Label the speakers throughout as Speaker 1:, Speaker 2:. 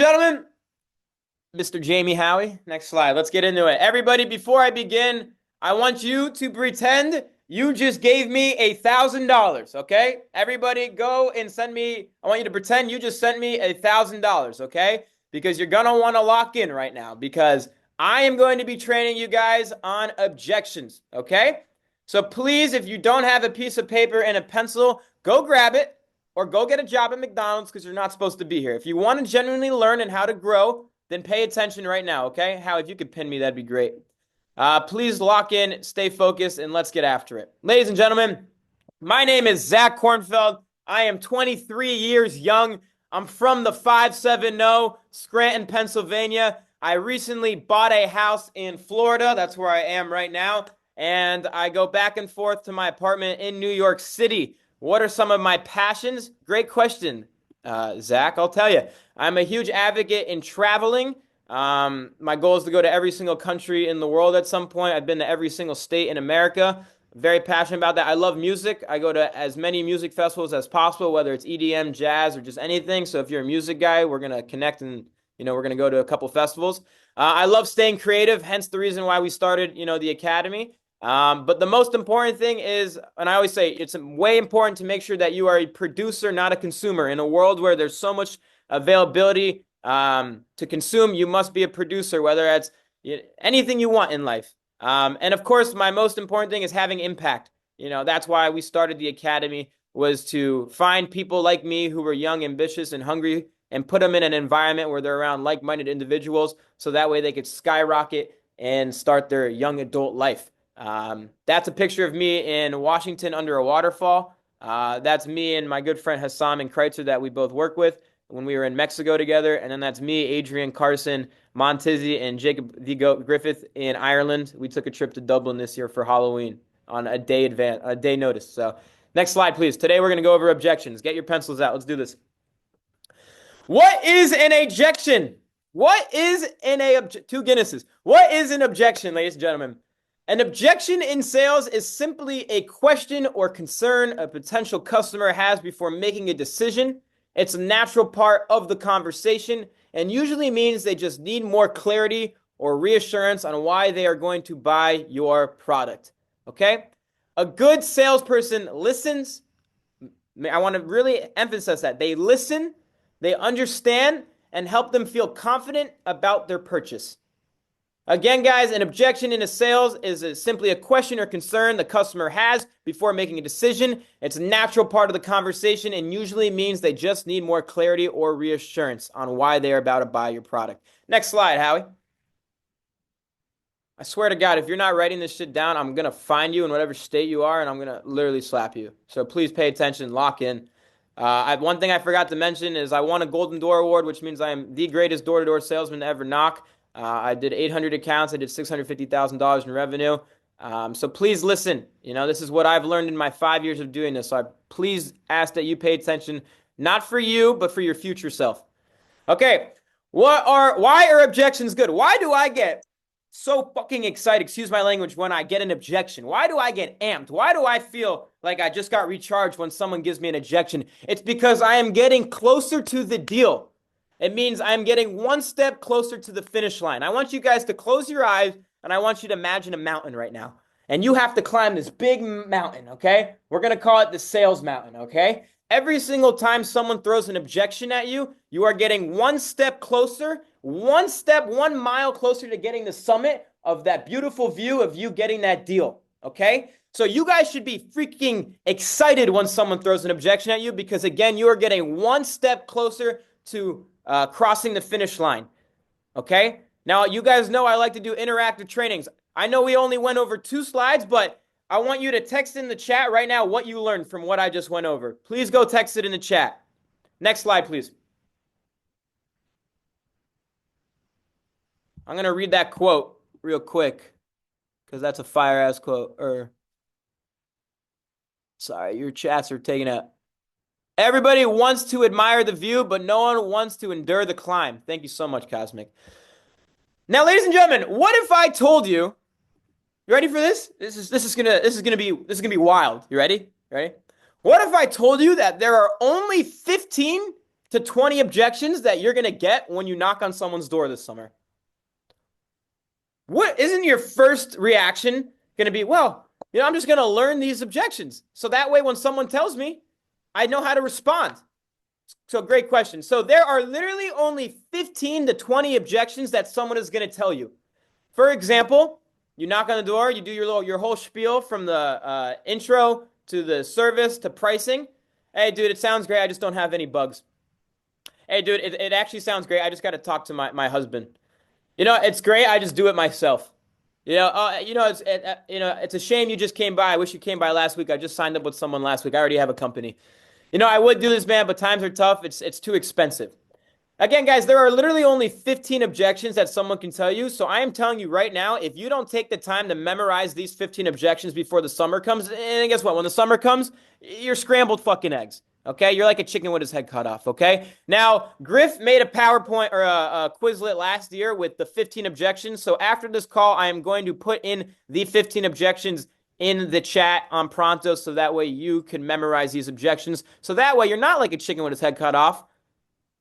Speaker 1: Gentlemen, Mr. Jamie Howie. Next slide. Let's get into it. Everybody, before I begin, I want you to pretend you just gave me $1,000, okay? Everybody go and send me, I want you to pretend you just sent me $1,000, okay? Because you're gonna wanna lock in right now because I am going to be training you guys on objections, okay? So please, if you don't have a piece of paper and a pencil, go grab it or go get a job at McDonald's because you're not supposed to be here. If you want to genuinely learn and how to grow, then pay attention right now, okay? How, if you could pin me, that'd be great. Please lock in, stay focused, and let's get after it. Ladies and gentlemen, my name is Zach Kornfeld. I am 23 years young. I'm from the 570, Scranton, Pennsylvania. I recently bought a house in Florida. That's where I am right now. And I go back and forth to my apartment in New York City. What are some of my passions? Great question, Zach. I'll tell you. I'm a huge advocate in traveling. My goal is to go to every single country in the world at some point. I've been to every single state in America. Very passionate about that. I love music. I go to as many music festivals as possible, whether it's EDM, jazz, or just anything. So if you're a music guy, we're going to connect and, we're going to go to a couple festivals. I love staying creative, hence the reason why we started, the Academy. But the most important thing is, and I always say, it's way important to make sure that you are a producer, not a consumer. In a world where there's so much availability to consume, you must be a producer, whether that's anything you want in life. And of course, my most important thing is having impact. That's why we started the Academy, was to find people like me who were young, ambitious, and hungry, and put them in an environment where they're around like-minded individuals, so that way they could skyrocket and start their young adult life. That's a picture of me in Washington under a waterfall. That's me and my good friend Hassam and Kreitzer that we both work with when we were in Mexico together. And then that's me, Adrian Carson, Montizzi, and Jacob the Goat Griffith in Ireland. We took a trip to Dublin this year for Halloween on a day notice. So next slide, please. Today we're going to go over objections. Get your pencils out. Let's do this. What is an objection? What is two Guinnesses? What is an objection, ladies and gentlemen? An objection in sales is simply a question or concern a potential customer has before making a decision. It's a natural part of the conversation and usually means they just need more clarity or reassurance on why they are going to buy your product. Okay? A good salesperson listens. I want to really emphasize that. They listen, they understand, and help them feel confident about their purchase. Again, guys, an objection in a sales is simply a question or concern the customer has before making a decision. It's a natural part of the conversation and usually means they just need more clarity or reassurance on why they are about to buy your product. Next slide, Howie. I swear to God, if you're not writing this shit down, I'm going to find you in whatever state you are, and I'm going to literally slap you. So please pay attention, lock in. One thing I forgot to mention is I won a Golden Door Award, which means I am the greatest door-to-door salesman to ever knock. I did 800 accounts. I did $650,000 in revenue. So please listen. This is what I've learned in my 5 years of doing this. So I please ask that you pay attention, not for you, but for your future self. Okay. Why are objections good? Why do I get so fucking excited, excuse my language, when I get an objection? Why do I get amped? Why do I feel like I just got recharged when someone gives me an objection? It's because I am getting closer to the deal. It means I'm getting one step closer to the finish line. I want you guys to close your eyes, and I want you to imagine a mountain right now. And you have to climb this big mountain, okay? We're going to call it the sales mountain, okay? Every single time someone throws an objection at you, you are getting one step closer, 1 mile closer to getting the summit of that beautiful view of you getting that deal, okay? So you guys should be freaking excited when someone throws an objection at you because, again, you are getting one step closer to crossing the finish line. Okay? Now, you guys know I like to do interactive trainings. I know we only went over 2 slides, but I want you to text in the chat right now what you learned from what I just went over. Please go text it in the chat. Next slide, please. I'm going to read that quote real quick because that's a fire-ass quote. Sorry, your chats are taking up. Everybody wants to admire the view, but no one wants to endure the climb. Thank you so much, Cosmic. Now, ladies and gentlemen, what if I told you? You ready for this? This is gonna be wild. You ready? Ready? What if I told you that there are only 15 to 20 objections that you're going to get when you knock on someone's door this summer. What isn't your first reaction going to be? Well, I'm just going to learn these objections. So that way, when someone tells me, I know how to respond. So great question. So there are literally only 15 to 20 objections that someone is going to tell you. For example, you knock on the door, you do your whole spiel from the intro to the service to pricing. Hey, dude, it sounds great. I just don't have any bugs. Hey, dude, it actually sounds great. I just got to talk to my husband. It's great. I just do it myself. It's a shame you just came by. I wish you came by last week. I just signed up with someone last week. I already have a company. I would do this, man, but times are tough. It's too expensive. Again, guys, there are literally only 15 objections that someone can tell you. So I am telling you right now, if you don't take the time to memorize these 15 objections before the summer comes, and guess what? When the summer comes, you're scrambled fucking eggs. Okay? You're like a chicken with his head cut off. Okay? Now, Griff made a PowerPoint or a Quizlet last year with the 15 objections. So after this call, I am going to put in the 15 objections in the chat on Pronto so that way you can memorize these objections. So that way you're not like a chicken with his head cut off.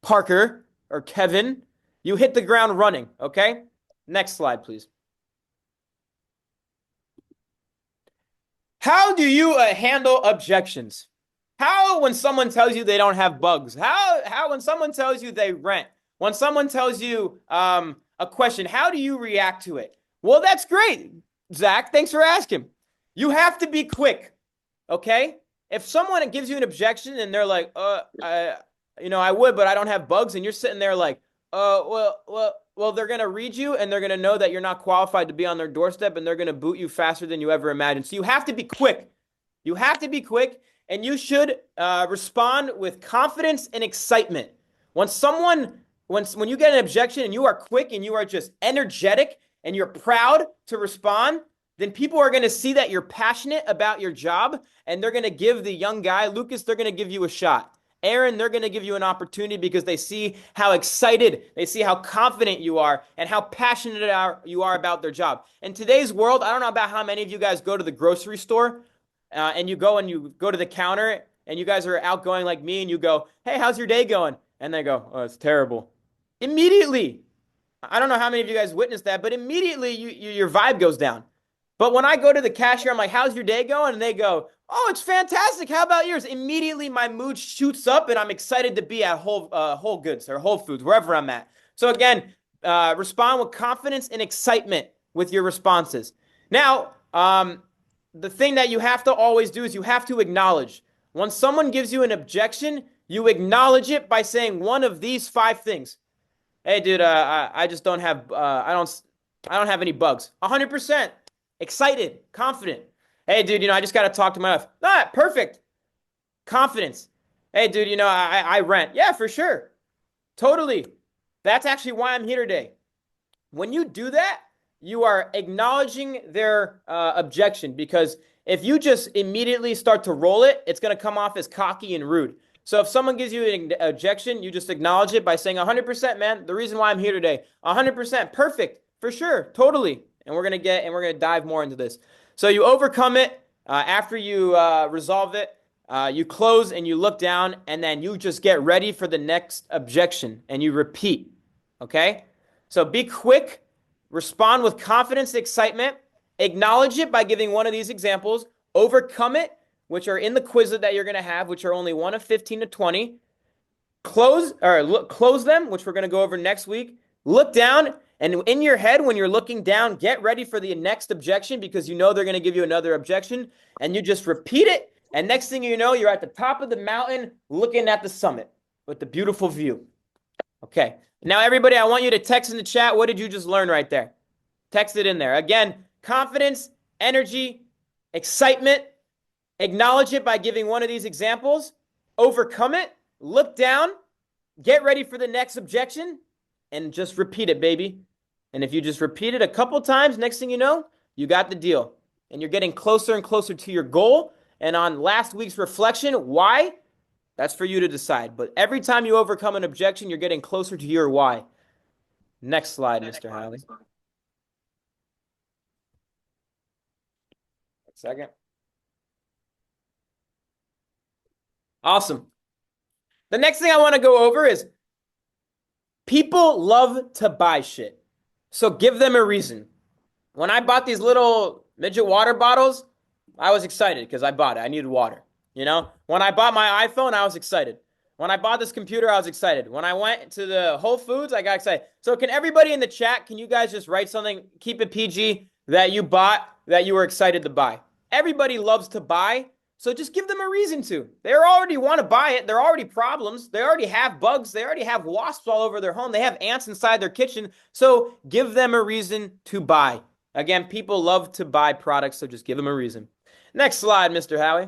Speaker 1: Parker or Kevin, you hit the ground running, okay? Next slide, please. How do you handle objections? How when someone tells you they don't have bugs? How when someone tells you they rent? When someone tells you a question, how do you react to it? Well, that's great, Zach. Thanks for asking. You have to be quick, okay? If someone gives you an objection and they're like, I would, but I don't have bugs, and you're sitting there like, well, they're going to read you, and they're going to know that you're not qualified to be on their doorstep, and they're going to boot you faster than you ever imagined. So you have to be quick. You have to be quick, and you should respond with confidence and excitement. When you get an objection and you are quick and you are just energetic and you're proud to respond, then people are going to see that you're passionate about your job, and they're going to give the young guy, Lucas, they're going to give you a shot. Aaron, they're going to give you an opportunity because they see how excited, they see how confident you are, and how passionate you are about their job. In today's world, I don't know about how many of you guys go to the grocery store, and you go to the counter, and you guys are outgoing like me, and you go, hey, how's your day going? And they go, oh, it's terrible. Immediately, I don't know how many of you guys witnessed that, but immediately your vibe goes down. But when I go to the cashier, I'm like, how's your day going? And they go, oh, it's fantastic. How about yours? Immediately, my mood shoots up, and I'm excited to be at Whole Goods or Whole Foods, wherever I'm at. So again, respond with confidence and excitement with your responses. Now, the thing that you have to always do is you have to acknowledge. When someone gives you an objection, you acknowledge it by saying one of these 5 things. Hey, dude, I just don't have, I don't have any bugs. 100%. Excited, confident. Hey, dude, I just got to talk to my wife. Ah, perfect. Confidence. Hey, dude, I rent. Yeah, for sure. Totally. That's actually why I'm here today. When you do that, you are acknowledging their objection, because if you just immediately start to roll it, it's going to come off as cocky and rude. So if someone gives you an objection, you just acknowledge it by saying 100%, man, the reason why I'm here today. 100%. Perfect. For sure. Totally. And we're going to dive more into this. So you overcome it. After you resolve it, you close and you look down, and then you just get ready for the next objection, and you repeat. Okay? So be quick, respond with confidence, excitement, acknowledge it by giving one of these examples, overcome it, which are in the Quizlet that you're going to have, which are only one of 15 to 20. Close them, which we're going to go over next week. Look down. And in your head, when you're looking down, get ready for the next objection, because you know they're going to give you another objection, and you just repeat it. And next thing you know, you're at the top of the mountain looking at the summit with the beautiful view. Okay. Now, everybody, I want you to text in the chat. What did you just learn right there? Text it in there. Again, confidence, energy, excitement. Acknowledge it by giving one of these examples. Overcome it. Look down. Get ready for the next objection. And just repeat it, baby. And if you just repeat it a couple times, next thing you know, you got the deal. And you're getting closer and closer to your goal. And on last week's reflection, why? That's for you to decide. But every time you overcome an objection, you're getting closer to your why. Next slide, Mr. Howley. A second. Awesome. The next thing I want to go over is people love to buy shit. So give them a reason. When I bought these little midget water bottles, I was excited because I bought it. I needed water. When I bought my iPhone, I was excited. When I bought this computer, I was excited. When I went to the Whole Foods, I got excited. So can everybody in the chat, can you guys just write something, keep it PG, that you bought, that you were excited to buy? Everybody loves to buy, so just give them a reason to. They already want to buy it. There are already problems. They already have bugs. They already have wasps all over their home. They have ants inside their kitchen. So give them a reason to buy. Again, people love to buy products, so just give them a reason. Next slide, Mr. Howie.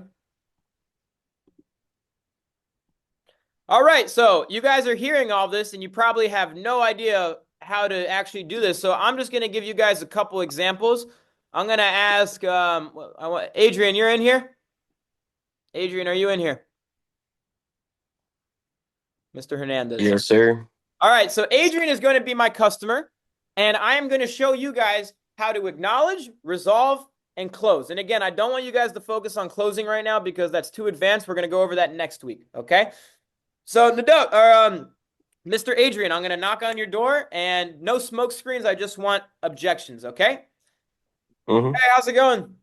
Speaker 1: All right, so you guys are hearing all this, and you probably have no idea how to actually do this. So I'm just going to give you guys a couple examples. I'm going to ask Adrian, you're in here? Adrian, are you in here? Mr. Hernandez.
Speaker 2: Yes, sir.
Speaker 1: All right, so Adrian is going to be my customer, and I am going to show you guys how to acknowledge, resolve, and close. And again, I don't want you guys to focus on closing right now because that's too advanced. We're going to go over that next week, okay? So, Mr. Adrian, I'm going to knock on your door, and no smoke screens. I just want objections, okay?
Speaker 2: Mm-hmm.
Speaker 1: Hey, how's it going?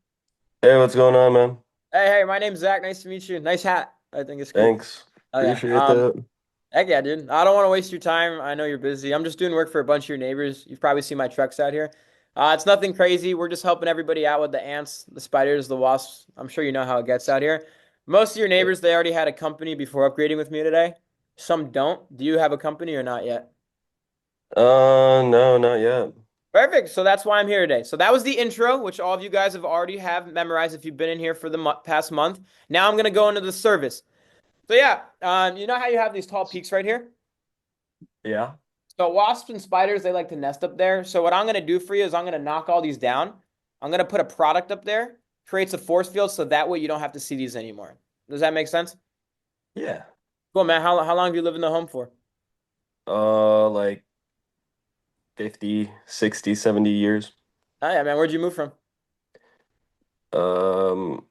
Speaker 2: Hey, what's going on, man?
Speaker 1: Hey, my name's Zach. Nice to meet you. Nice hat. I think it's cool.
Speaker 2: Thanks.
Speaker 1: Oh, yeah.
Speaker 2: Appreciate that.
Speaker 1: Heck yeah, dude. I don't want to waste your time. I know you're busy. I'm just doing work for a bunch of your neighbors. You've probably seen my trucks out here. It's nothing crazy. We're just helping everybody out with the ants, the spiders, the wasps. I'm sure you know how it gets out here. Most of your neighbors, they already had a company before upgrading with me today. Some don't. Do you have a company or not yet?
Speaker 2: No, not yet.
Speaker 1: Perfect. So that's why I'm here today. So that was the intro, which all of you guys have already memorized if you've been in here for the past month. Now I'm going to go into the service. So yeah, you know how you have these tall peaks right here?
Speaker 2: Yeah.
Speaker 1: So wasps and spiders, they like to nest up there. So what I'm going to do for you is I'm going to knock all these down. I'm going to put a product up there, creates a force field, so that way you don't have to see these anymore. Does that make sense?
Speaker 2: Yeah.
Speaker 1: Cool, man. How long have you lived in the home for?
Speaker 2: Like 50, 60, 70 years.
Speaker 1: Oh yeah, man. Where'd you move from?
Speaker 2: Um,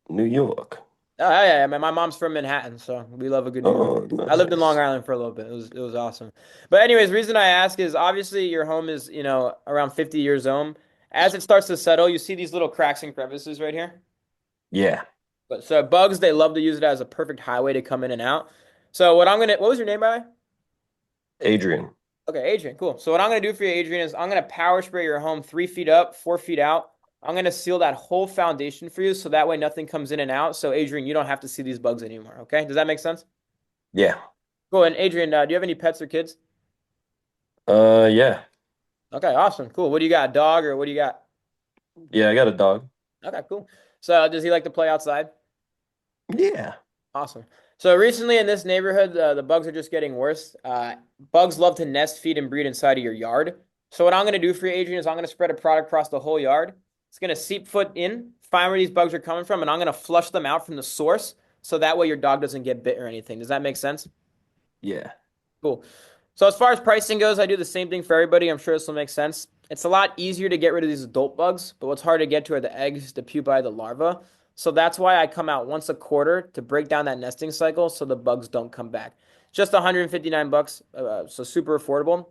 Speaker 2: New York.
Speaker 1: Oh yeah, man. My mom's from Manhattan, so we love a good New York.
Speaker 2: Oh,
Speaker 1: I lived in Long
Speaker 2: nice.
Speaker 1: Island for a little bit. It was awesome. But anyways, the reason I ask is obviously your home is, around 50 years old. As it starts to settle, you see these little cracks and crevices right here.
Speaker 2: Yeah.
Speaker 1: But so bugs, they love to use it as a perfect highway to come in and out. So what was your name, by the way?
Speaker 2: Adrian.
Speaker 1: Okay, Adrian, cool. So what I'm gonna do for you, Adrian, is I'm gonna power spray your home 3 feet up, 4 feet out. I'm gonna seal that whole foundation for you, so that way nothing comes in and out. So Adrian, you don't have to see these bugs anymore. Okay, does that make sense?
Speaker 2: Yeah.
Speaker 1: Cool. And Adrian, do you have any pets or kids?
Speaker 2: Yeah.
Speaker 1: Okay, awesome, cool. What do you got? A dog or what do you got?
Speaker 2: Yeah, I got a dog.
Speaker 1: Okay, cool. So does he like to play outside?
Speaker 2: Yeah.
Speaker 1: Awesome. So recently in this neighborhood, the bugs are just getting worse. Bugs love to nest, feed, and breed inside of your yard. So what I'm going to do for you, Adrian, is I'm going to spread a product across the whole yard. It's going to seep foot in, find where these bugs are coming from, and I'm going to flush them out from the source. So that way your dog doesn't get bit or anything. Does that make sense?
Speaker 2: Yeah.
Speaker 1: Cool. So as far as pricing goes, I do the same thing for everybody. I'm sure this will make sense. It's a lot easier to get rid of these adult bugs, but what's hard to get to are the eggs, the pupae, the larvae. So that's why I come out once a quarter to break down that nesting cycle so the bugs don't come back. Just 159 bucks, so super affordable.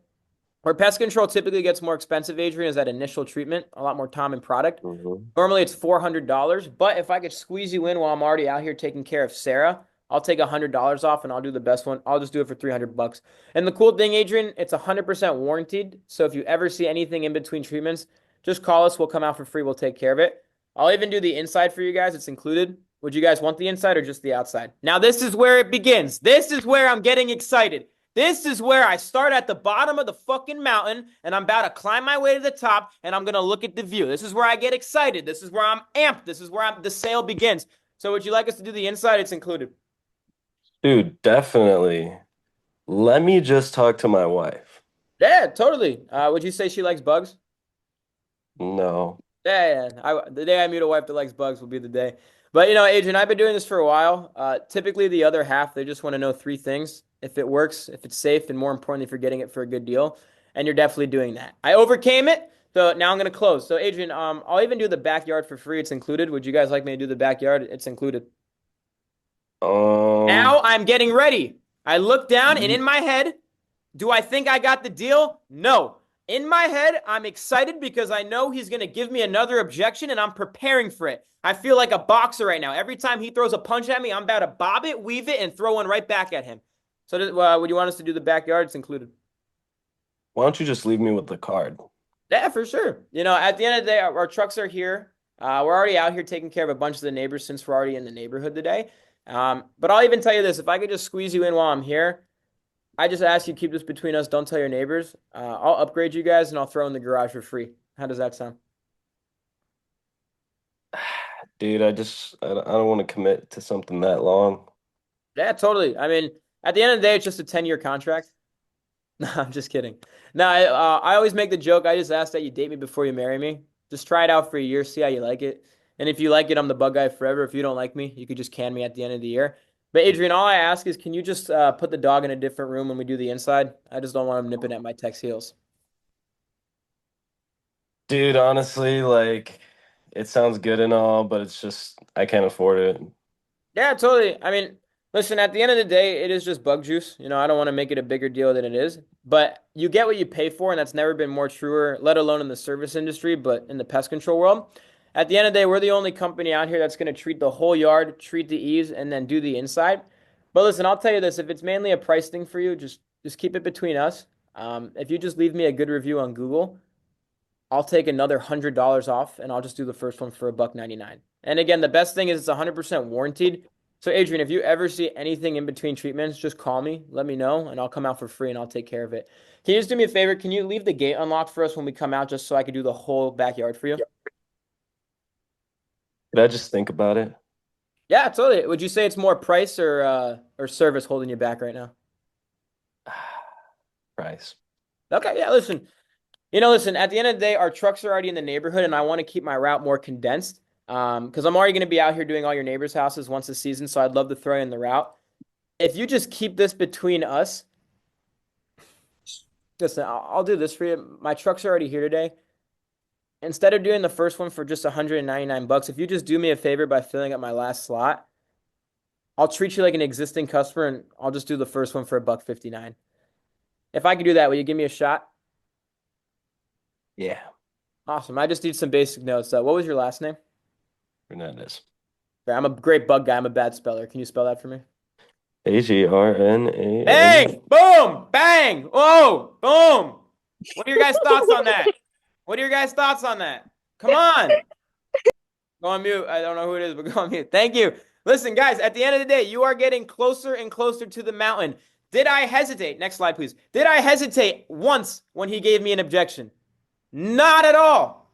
Speaker 1: Where pest control typically gets more expensive, Adrian, is that initial treatment, a lot more time and product.
Speaker 2: Mm-hmm.
Speaker 1: Normally it's $400, but if I could squeeze you in while I'm already out here taking care of Sarah, I'll take $100 off and I'll do the best one. I'll just do it for 300 bucks. And the cool thing, Adrian, it's 100% warranted. So if you ever see anything in between treatments, just call us. We'll come out for free. We'll take care of it. I'll even do the inside for you guys. It's included. Would you guys want the inside or just the outside? Now, this is where it begins. This is where I'm getting excited. This is where I start at the bottom of the fucking mountain and I'm about to climb my way to the top and I'm going to look at the view. This is where I get excited. This is where I'm amped. This is where the sale begins. So would you like us to do the inside? It's included.
Speaker 2: Dude, definitely. Let me just talk to my wife.
Speaker 1: Yeah, totally. Would you say she likes bugs?
Speaker 2: No.
Speaker 1: Yeah. The day I meet a wife that likes bugs will be the day. But, Adrian, I've been doing this for a while. Typically, the other half, they just want to know three things. If it works, if it's safe, and more importantly, if you're getting it for a good deal. And you're definitely doing that. I overcame it, so now I'm going to close. So, Adrian, I'll even do the backyard for free. It's included. Would you guys like me to do the backyard? It's included.
Speaker 2: Um,
Speaker 1: Now I'm getting ready. I look down and
Speaker 3: You,
Speaker 1: in my head, do I think I got the deal? No. In my head, I'm excited because I know he's going to give me another objection and I'm preparing for it. I feel like a boxer right now. Every time he throws a punch at me, I'm about to bob it, weave it, and throw one right back at him. So, would you want us to do the backyard? It's included.
Speaker 2: Why don't you just leave me with the card?
Speaker 1: Yeah, for sure. At the end of the day, our trucks are here. We're already out here taking care of a bunch of the neighbors since we're already in the neighborhood today. But I'll even tell you this: if I could just squeeze you in while I'm here, I just ask you keep this between us. Don't tell your neighbors. I'll upgrade you guys and I'll throw in the garage for free. How does that sound?
Speaker 2: Dude, I don't want to commit to something that long.
Speaker 1: Yeah, totally. I mean, at the end of the day, it's just a 10-year contract. No, I'm just kidding. No, I always make the joke. I just ask that you date me before you marry me. Just try it out for a year, see how you like it. And if you like it, I'm the bug guy forever. If you don't like me, you could just can me at the end of the year. But Adrian, all I ask is, can you just put the dog in a different room when we do the inside? I just don't want him nipping at my tech's heels.
Speaker 2: Dude, honestly, like it sounds good and all, but it's just I can't afford it.
Speaker 1: Yeah, totally. I mean, listen, at the end of the day, it is just bug juice. I don't want to make it a bigger deal than it is, but you get what you pay for, and that's never been more truer, let alone in the service industry, but in the pest control world. At the end of the day, we're the only company out here that's going to treat the whole yard, treat the eaves, and then do the inside. But listen, I'll tell you this, if it's mainly a price thing for you, just keep it between us. If you just leave me a good review on Google, I'll take another $100 off and I'll just do the first one for a buck 99. And again, the best thing is it's 100% warranted. So Adrian, if you ever see anything in between treatments, just call me, let me know, and I'll come out for free and I'll take care of it. Can you just do me a favor? Can you leave the gate unlocked for us when we come out just so I can do the whole backyard for you?
Speaker 2: Could I just think about it?
Speaker 1: Yeah, totally. Would you say it's more price or service holding you back right now?
Speaker 2: Price.
Speaker 1: Okay, yeah, listen. Listen, at the end of the day, our trucks are already in the neighborhood, and I want to keep my route more condensed. Because I'm already going to be out here doing all your neighbors' houses once a season, so I'd love to throw in the route. If you just keep this between us, listen, I'll do this for you. My trucks are already here today. Instead of doing the first one for just 199 bucks, if you just do me a favor by filling up my last slot, I'll treat you like an existing customer, and I'll just do the first one for a buck 59. If I could do that, will you give me a shot?
Speaker 2: Yeah,
Speaker 1: Awesome. I just need some basic notes. What was your last name?
Speaker 2: Hernandez.
Speaker 1: I'm a great bug guy. I'm a bad speller. Can you spell that for me?
Speaker 2: Agrnan.
Speaker 1: Bang! Boom! Bang! Whoa! Boom! What are your guys' thoughts on that? What are your guys' thoughts on that? Come on. Go on mute. I don't know who it is, but go on mute. Thank you. Listen, guys, at the end of the day, you are getting closer and closer to the mountain. Did I hesitate? Next slide, please. Did I hesitate once when he gave me an objection? Not at all.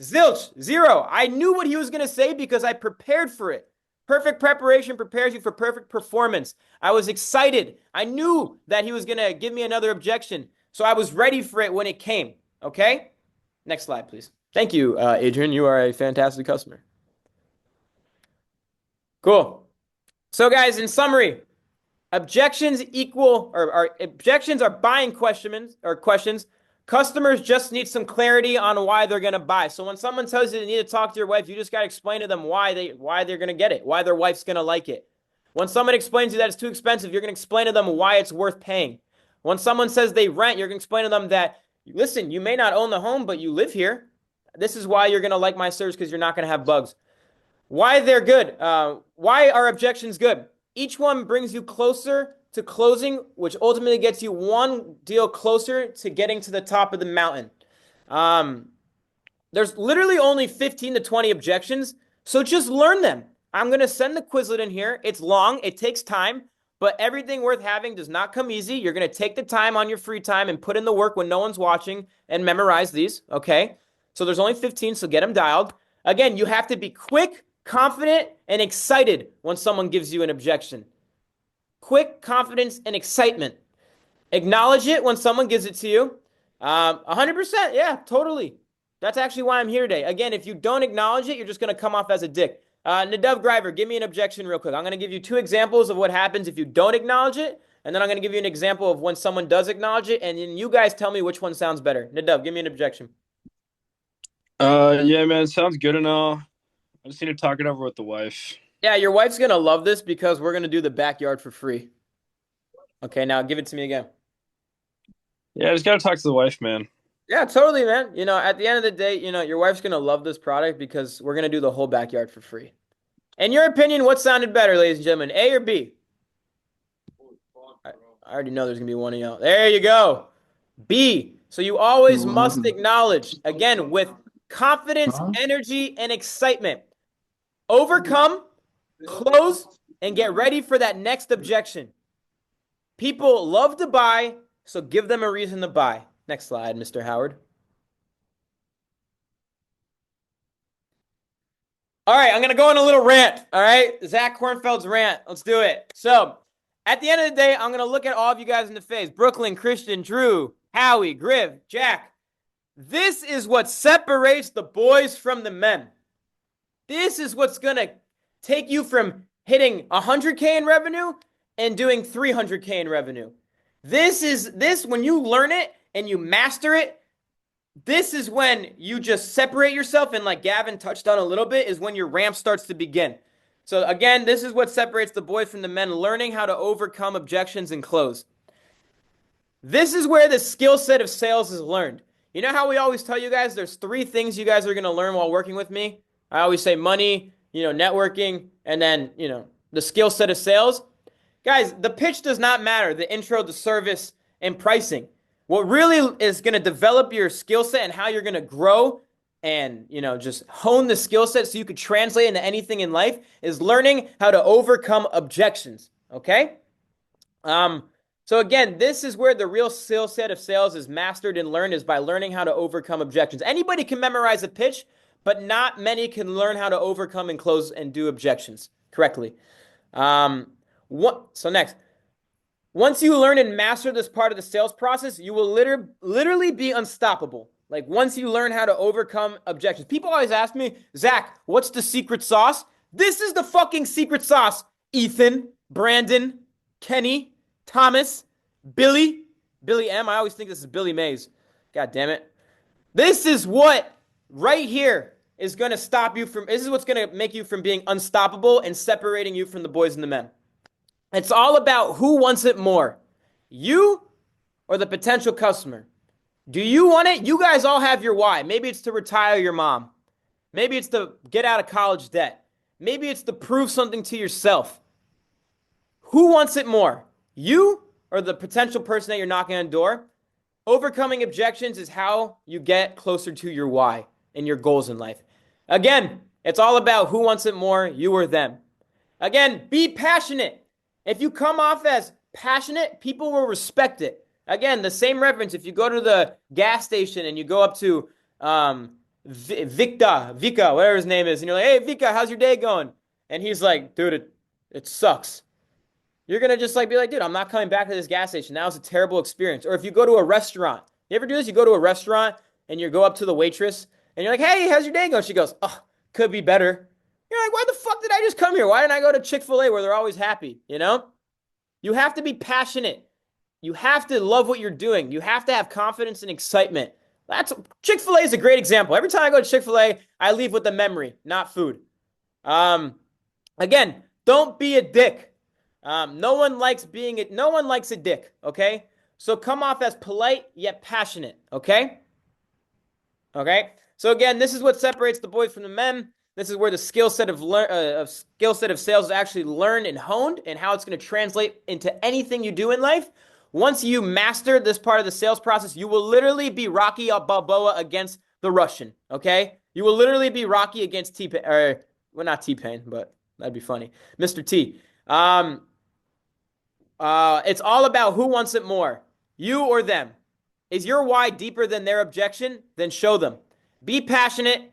Speaker 1: Zilch, zero. I knew what he was going to say because I prepared for it. Perfect preparation prepares you for perfect performance. I was excited. I knew that he was going to give me another objection. So I was ready for it when it came. Okay? Next slide, please. Thank you, Adrian. You are a fantastic customer. Cool. So, guys, in summary, objections are buying questions. Customers just need some clarity on why they're going to buy. So when someone tells you they need to talk to your wife, you just got to explain to them why they're going to get it, why their wife's going to like it. When someone explains to you that it's too expensive, you're going to explain to them why it's worth paying. When someone says they rent, you're going to explain to them that, listen, you may not own the home, but you live here. This is why you're going to like my service because you're not going to have bugs. Why they're good. Why are objections good? Each one brings you closer to closing, which ultimately gets you one deal closer to getting to the top of the mountain. There's literally only 15 to 20 objections, so just learn them. I'm going to send the Quizlet in here. It's long. It takes time, but everything worth having does not come easy. You're going to take the time on your free time and put in the work when no one's watching and memorize these, okay? So there's only 15, so get them dialed. Again, you have to be quick, confident, and excited when someone gives you an objection. Quick, confidence, and excitement. Acknowledge it when someone gives it to you. 100%, yeah, totally. That's actually why I'm here today. Again, if you don't acknowledge it, you're just going to come off as a dick. Nadav Griver, give me an objection real quick. I'm going to give you 2 examples of what happens if you don't acknowledge it, and then I'm going to give you an example of when someone does acknowledge it, and then you guys tell me which one sounds better. Nadav, give me an objection.
Speaker 3: yeah, man, sounds good and all. I just need to talk it over with the wife.
Speaker 1: Yeah, your wife's going to love this because we're going to do the backyard for free. Okay, now give it to me again.
Speaker 3: Yeah, I just gotta talk to the wife, man.
Speaker 1: Yeah, totally, man. At the end of the day, your wife's gonna love this product because we're gonna do the whole backyard for free. In your opinion, what sounded better, ladies and gentlemen, A or B? I already know there's gonna be one of y'all. There you go. B. So you always must acknowledge, again, with confidence, energy, and excitement. Overcome, close, and get ready for that next objection. People love to buy, so give them a reason to buy. Next slide, Mr. Howard. All right, I'm going to go on a little rant. All right, Zach Kornfeld's rant. Let's do it. So, at the end of the day, I'm going to look at all of you guys in the face. Brooklyn, Christian, Drew, Howie, Griff, Jack. This is what separates the boys from the men. This is what's going to take you from hitting 100K in revenue and doing 300K in revenue. This when you learn it and you master it, this is when you just separate yourself, and like Gavin touched on a little bit, is when your ramp starts to begin. So again, this is what separates the boys from the men, learning how to overcome objections and close. This is where the skill set of sales is learned. You know how we always tell you guys there's 3 things you guys are going to learn while working with me? I always say money, networking, and then, the skill set of sales. Guys, the pitch does not matter. The intro, the service, and pricing. What really is going to develop your skill set and how you're going to grow and, just hone the skill set so you could translate into anything in life is learning how to overcome objections, okay? So again, this is where the real skill set of sales is mastered and learned, is by learning how to overcome objections. Anybody can memorize a pitch, but not many can learn how to overcome and close and do objections correctly. So next, once you learn and master this part of the sales process, you will literally be unstoppable. Like once you learn how to overcome objections. People always ask me, Zach, what's the secret sauce? This is the fucking secret sauce. Ethan, Brandon, Kenny, Thomas, Billy M. I always think this is Billy Mays. God damn it. This is what right here is going to stop you from, this is what's going to make you from being unstoppable and separating you from the boys and the men. It's all about who wants it more, you or the potential customer. Do you want it? You guys all have your why. Maybe it's to retire your mom. Maybe it's to get out of college debt. Maybe it's to prove something to yourself. Who wants it more, you or the potential person that you're knocking on the door? Overcoming objections is how you get closer to your why and your goals in life. Again, it's all about who wants it more, you or them. Again, be passionate. If you come off as passionate, people will respect it. Again, the same reference. If you go to the gas station and you go up to Vika, whatever his name is, and you're like, hey, Vika, how's your day going? And he's like, dude, it sucks. You're going to just be like, dude, I'm not coming back to this gas station. That was a terrible experience. Or if you go to a restaurant. You ever do this? You go to a restaurant and you go up to the waitress and you're like, hey, how's your day going? She goes, oh, could be better. You're like, why the fuck did I just come here? Why didn't I go to Chick-fil-A where they're always happy? You have to be passionate. You have to love what you're doing. You have to have confidence and excitement. Chick-fil-A is a great example. Every time I go to Chick-fil-A, I leave with a memory, not food. Again, don't be a dick. No one likes a dick, okay? So come off as polite yet passionate, okay? Okay? So again, this is what separates the boys from the men. This is where the skill set of sales is actually learned and honed, and how it's going to translate into anything you do in life. Once you master this part of the sales process, you will literally be Rocky Balboa against the Russian, okay? You will literally be Rocky against T-Pain, or, well, not T-Pain, but that'd be funny. Mr. T. It's all about who wants it more, you or them. Is your why deeper than their objection? Then show them. Be passionate.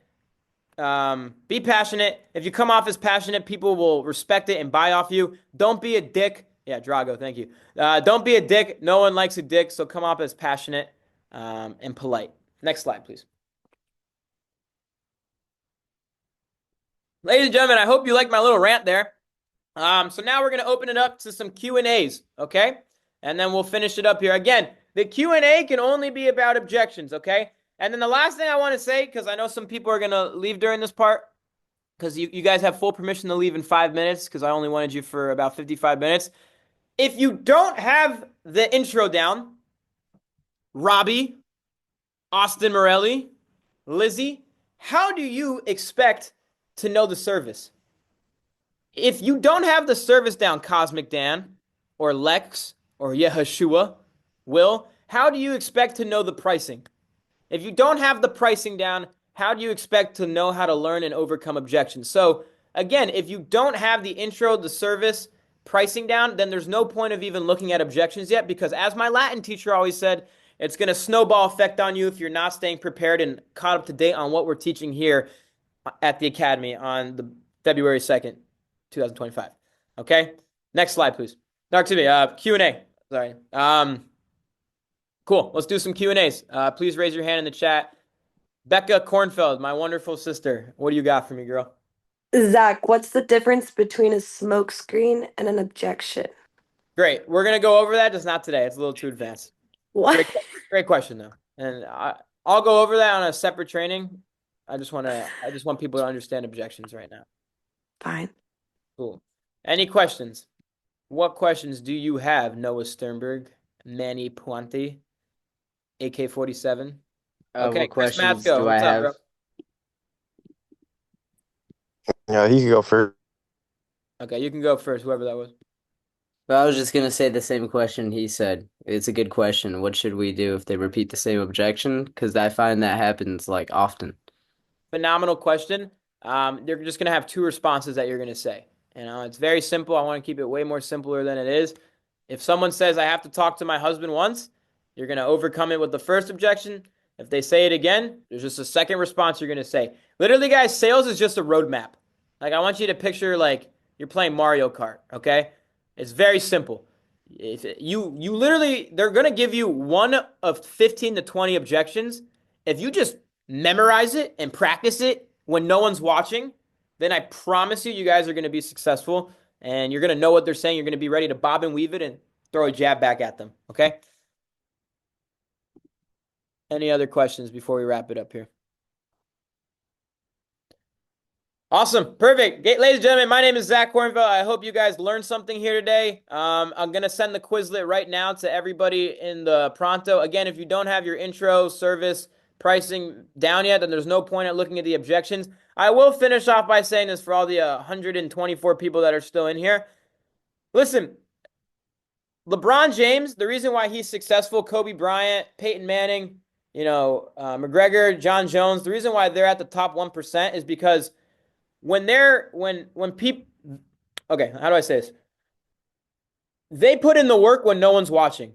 Speaker 1: Be passionate. If you come off as passionate, people will respect it and buy off you. Don't be a dick. Yeah, Drago, thank you. Don't be a dick. No one likes a dick, so come off as passionate and polite. Next slide, please. Ladies and gentlemen, I hope you liked my little rant there. So now we're going to open it up to some Q&As, okay? And then we'll finish it up here. Again, the Q&A can only be about objections, okay? And then the last thing I want to say, because I know some people are going to leave during this part, because you guys have full permission to leave in 5 minutes, because I only wanted you for about 55 minutes. If you don't have the intro down, Robbie, Austin Morelli, Lizzie, how do you expect to know the service? If you don't have the service down, Cosmic Dan, or Lex, or Yeshua, Will, how do you expect to know the pricing? If you don't have the pricing down, how do you expect to know how to learn and overcome objections? So, again, if you don't have the intro, the service, pricing down, then there's no point of even looking at objections yet, because as my Latin teacher always said, it's going to snowball effect on you if you're not staying prepared and caught up to date on what we're teaching here at the Academy on the February 2nd, 2025. Okay? Next slide, please. No, excuse me, Q&A. Sorry. Cool. Let's do some Q&As. Please raise your hand in the chat. Becca Kornfeld, my wonderful sister. What do you got for me, girl?
Speaker 4: Zach, what's the difference between a smoke screen and an objection?
Speaker 1: Great. We're going to go over that, just not today. It's a little too advanced.
Speaker 4: What?
Speaker 1: Great question, though. And I'll go over that on a separate training. I just want people to understand objections right now.
Speaker 4: Fine.
Speaker 1: Cool. Any questions? What questions do you have, Noah Sternberg, Manny Puente, AK-47? Okay,
Speaker 5: What
Speaker 1: Chris
Speaker 5: questions
Speaker 1: Matsko,
Speaker 5: do I
Speaker 1: what's up,
Speaker 5: have?
Speaker 1: bro?
Speaker 6: Yeah, he could go first.
Speaker 1: Okay, you can go first, whoever that was.
Speaker 5: Well, I was just gonna say the same question he said. It's a good question. What should we do if they repeat the same objection? Because I find that happens like often.
Speaker 1: Phenomenal question. They're just going to have two responses that you're going to say. And it's very simple. I want to keep it way more simpler than it is. If someone says, I have to talk to my husband once, you're going to overcome it with the first objection. If they say it again, there's just a second response you're going to say. Literally, guys, sales is just a roadmap. Like, I want you to picture, like, you're playing Mario Kart, okay? It's very simple. If you literally, they're going to give you one of 15 to 20 objections. If you just memorize it and practice it when no one's watching, then I promise you guys are going to be successful and you're going to know what they're saying. You're going to be ready to bob and weave it and throw a jab back at them, okay? Any other questions before we wrap it up here? Awesome. Perfect. Ladies and gentlemen, my name is Zach Kornfeld. I hope you guys learned something here today. I'm going to send the Quizlet right now to everybody in the Pronto. Again, if you don't have your intro, service, pricing down yet, then there's no point at looking at the objections. I will finish off by saying this for all the 124 people that are still in here. Listen, LeBron James, the reason why he's successful, Kobe Bryant, Peyton Manning, McGregor, John Jones, the reason why they're at the top 1% is because when people, okay, how do I say this? They put in the work when no one's watching.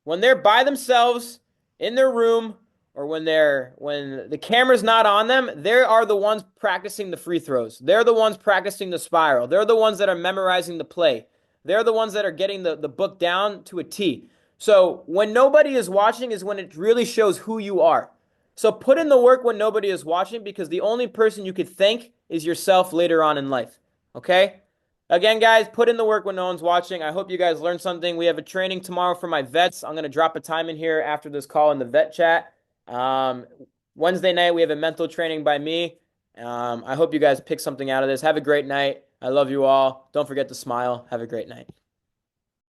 Speaker 1: When they're by themselves in their room, or when the camera's not on them, they are the ones practicing the free throws. They're the ones practicing the spiral. They're the ones that are memorizing the play. They're the ones that are getting the book down to a T. So when nobody is watching is when it really shows who you are. So put in the work when nobody is watching, because the only person you could thank is yourself later on in life. Okay? Again, guys, put in the work when no one's watching. I hope you guys learned something. We have a training tomorrow for my vets. I'm going to drop a time in here after this call in the vet chat. Wednesday night, we have a mental training by me. I hope you guys pick something out of this. Have a great night. I love you all. Don't forget to smile. Have a great night.